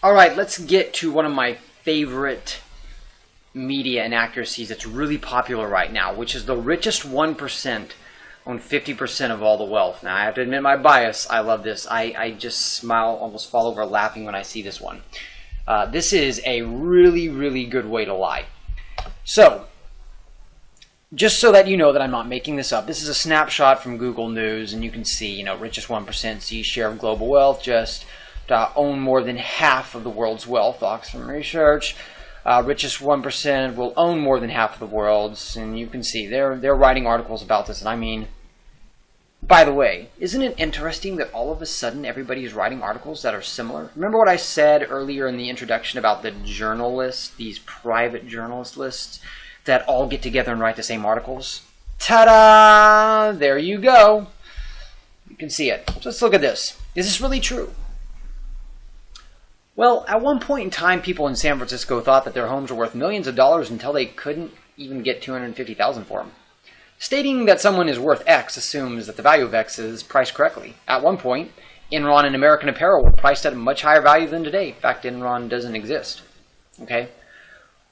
All right, let's get to one of my favorite media inaccuracies that's really popular right now, which is the richest 1% own 50% of all the wealth. Now, I have to admit my bias. I love this. I just smile, almost fall over laughing when I see this one. This is a really, really good way to lie. So, just so that you know that I'm not making this up, this is a snapshot from Google News, and you can see, richest 1% sees share of global wealth just own more than half of the world's wealth. Oxford Research. Richest 1% will own more than half of the world's, and you can see they're writing articles about this. And I mean, by the way, isn't it interesting that all of a sudden everybody is writing articles that are similar? Remember what I said earlier in the introduction about the JournoList, these private journalist lists that all get together and write the same articles? Ta-da! There you go. You can see it. So let's look at this. Is this really true? Well, at one point in time, people in San Francisco thought that their homes were worth millions of dollars until they couldn't even get $250,000 for them. Stating that someone is worth X assumes that the value of X is priced correctly. At one point, Enron and American Apparel were priced at a much higher value than today. In fact, Enron doesn't exist. Okay?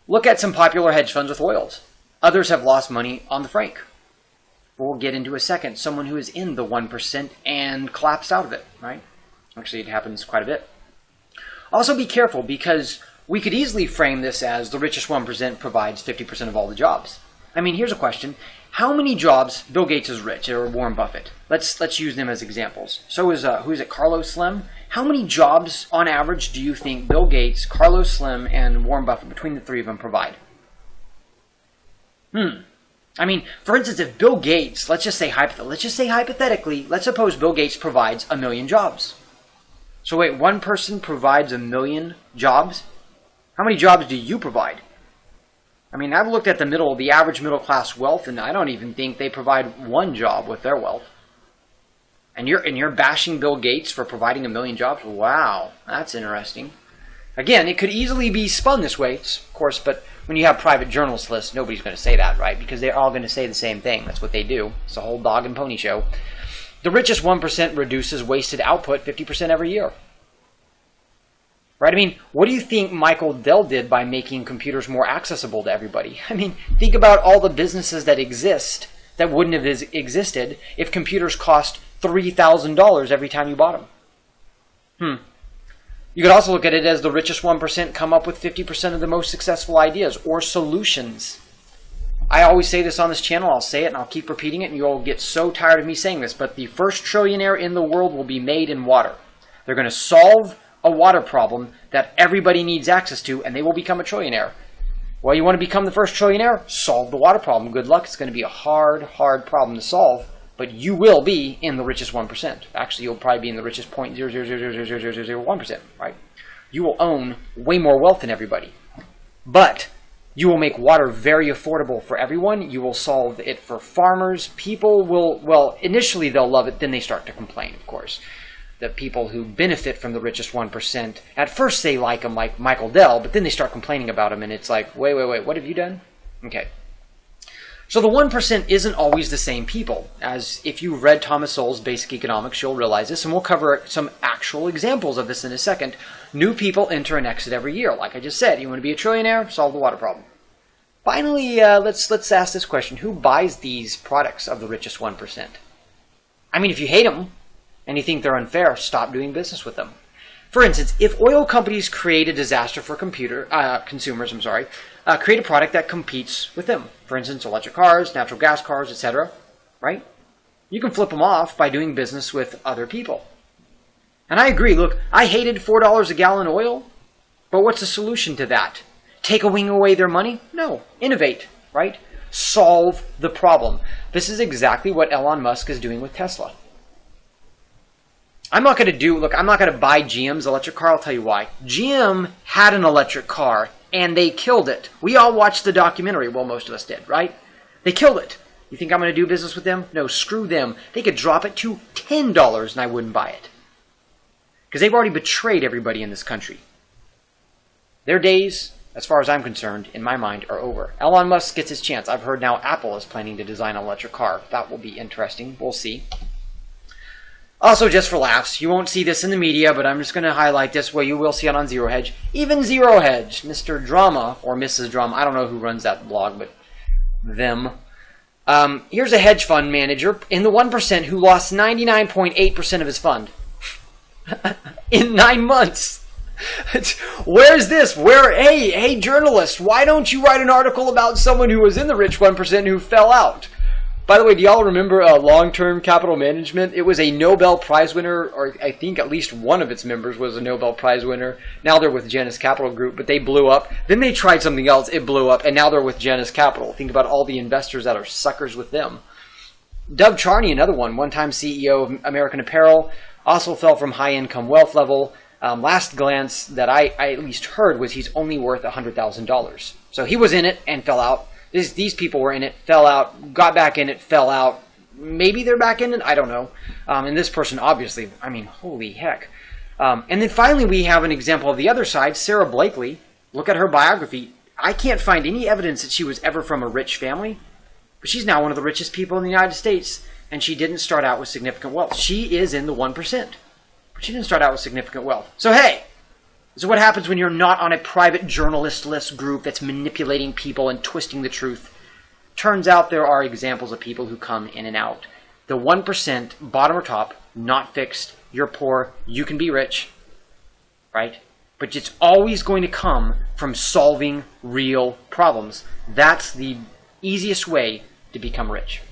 Look at some popular hedge funds with oils. Others have lost money on the franc. We'll get into a second someone who is in the 1% and collapsed out of it, right? Actually, it happens quite a bit. Also be careful, because we could easily frame this as the richest 1% provides 50% of all the jobs. I mean, here's a question. How many jobs, Bill Gates is rich, or Warren Buffett? Let's use them as examples. So is, who's it, Carlos Slim? How many jobs, on average, do you think Bill Gates, Carlos Slim, and Warren Buffett, between the three of them, provide? I mean, for instance, if Bill Gates, let's just say hypothetically, let's suppose Bill Gates provides 1 million jobs. So wait, one person provides 1 million jobs? How many jobs do you provide? I mean, I've looked at the average middle class wealth, and I don't even think they provide one job with their wealth. And you're bashing Bill Gates for providing 1 million jobs? Wow, that's interesting. Again, it could easily be spun this way, of course, but when you have private journalist lists, nobody's going to say that, right? Because they're all going to say the same thing. That's what they do. It's a whole dog and pony show. The richest 1% reduces wasted output 50% every year. Right? I mean, what do you think Michael Dell did by making computers more accessible to everybody? I mean, think about all the businesses that exist that wouldn't have existed if computers cost $3,000 every time you bought them. You could also look at it as the richest 1% come up with 50% of the most successful ideas or solutions. I always say this on this channel, I'll say it and I'll keep repeating it, and you'll get so tired of me saying this, but the first trillionaire in the world will be made in water. They're going to solve a water problem that everybody needs access to, and they will become a trillionaire. Well, you want to become the first trillionaire? Solve the water problem. Good luck. It's going to be a hard, hard problem to solve, but you will be in the richest 1%. Actually, you'll probably be in the richest 0.0000001%, right? You will own way more wealth than everybody. But you will make water very affordable for everyone. You will solve it for farmers. People will, well, initially they'll love it, then they start to complain, of course. The people who benefit from the richest 1%, at first they like him, like Michael Dell, but then they start complaining about him, and it's like, wait, what have you done? Okay. So the 1% isn't always the same people. As if you read Thomas Sowell's Basic Economics, you'll realize this, and we'll cover some actual examples of this in a second. New people enter and exit every year. Like I just said, you want to be a trillionaire? Solve the water problem. Finally, let's ask this question. Who buys these products of the richest 1%? I mean, if you hate them and you think they're unfair, stop doing business with them. For instance, if oil companies create a disaster for consumers, create a product that competes with them. For instance, electric cars, natural gas cars, etc. Right? You can flip them off by doing business with other people. And I agree. Look, I hated $4 a gallon oil, but what's the solution to that? Take away their money? No. Innovate, right? Solve the problem. This is exactly what Elon Musk is doing with Tesla. I'm not going to buy GM's electric car. I'll tell you why. GM had an electric car, and they killed it. We all watched the documentary. Well, most of us did, right? They killed it. You think I'm going to do business with them? No, screw them. They could drop it to $10 and I wouldn't buy it. Because they've already betrayed everybody in this country. Their days, as far as I'm concerned, in my mind, are over. Elon Musk gets his chance. I've heard now Apple is planning to design an electric car. That will be interesting. We'll see. Also, just for laughs, you won't see this in the media, but I'm just going to highlight this where you will see it on Zero Hedge. Even Zero Hedge, Mr. Drama, or Mrs. Drama, I don't know who runs that blog, but them. Here's a hedge fund manager in the 1% who lost 99.8% of his fund in 9 months. Where's this? Hey, journalist, why don't you write an article about someone who was in the rich 1% who fell out? By the way, do y'all remember long-term capital management? It was a Nobel Prize winner, or I think at least one of its members was a Nobel Prize winner. Now they're with Janus Capital Group, but they blew up. Then they tried something else, it blew up, and now they're with Janus Capital. Think about all the investors that are suckers with them. Dov Charney, another one-time CEO of American Apparel, also fell from high-income wealth level. Last glance that I at least heard was he's only worth $100,000. So he was in it and fell out. These people were in it, fell out, got back in it, fell out. Maybe they're back in it, I don't know. And this person, obviously, I mean, holy heck. And then finally we have an example of the other side, Sarah Blakely. Look at her biography. I can't find any evidence that she was ever from a rich family, but she's now one of the richest people in the United States, and she didn't start out with significant wealth. She is in the 1%, but she didn't start out with significant wealth. So hey, this is what happens when you're not on a private journalist list group that's manipulating people and twisting the truth. Turns out there are examples of people who come in and out. The 1%, bottom or top, not fixed. You're poor. You can be rich. Right? But it's always going to come from solving real problems. That's the easiest way to become rich.